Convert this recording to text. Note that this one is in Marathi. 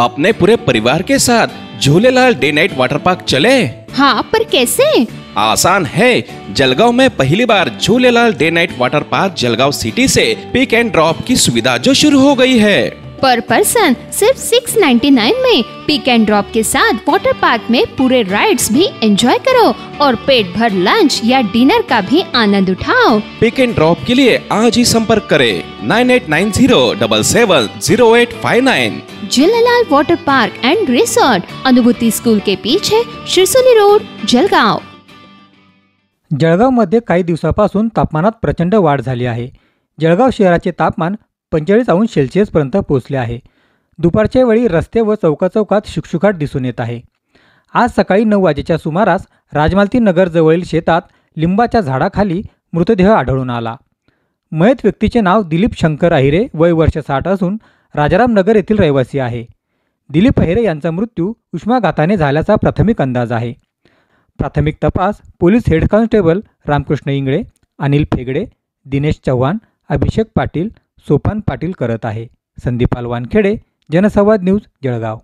अपने पूरे परिवार के साथ Jhulelal day night water park चले। हाँ, पर कैसे? आसान है। जलगांव में पहली बार Jhulelal day night water park Jalgaon city से पिक एंड ड्रॉप की सुविधा जो शुरू हो गई है। पर पर्सन सिर्फ 699 में पिक एंड ड्रॉप के साथ वाटर पार्क में पूरे राइड्स भी एंजॉय करो और पेट भर लंच या डिनर का भी आनंद उठाओ। पिक एंड ड्रॉप के लिए आज ही संपर्क करें 9890770859। Jhulelal water park end resort, अनुभूती स्कूल के पीछे, शिरसोली रोड, जळगाव। जळगावमध्ये काही दिवसापासून तापमानात प्रचंड वाढ झाली आहे। जळगाव शहराचे तापमान 45° पर्यंत पोहोचले आहे। दुपारच्या वेळी रस्ते व चौकाचौकात शुकशुकाट दिसून येत आहे। आज सकाळी 9 वाजेच्या सुमारास राजमालती नगर जवळील शेतात लिंबाच्या झाडाखाली मृतदेह आढळून आला। मयत व्यक्तीचे नाव दिलीप शंकर अहिरे, वय वर्ष 60 असून राजाराम नगर येथील रहिवासी आहे। दिलीप अहिरे यांचा मृत्यू उष्माघाताने झाल्याचा प्राथमिक अंदाज आहे। प्राथमिक तपास police head constable Ramkrishna Ingle, Anil Phegade, Dinesh Chavan, Abhishek Patil, Sopan Patil करत आहे। संदीप वानखेडे, जनसंवाद न्यूज, जळगाव।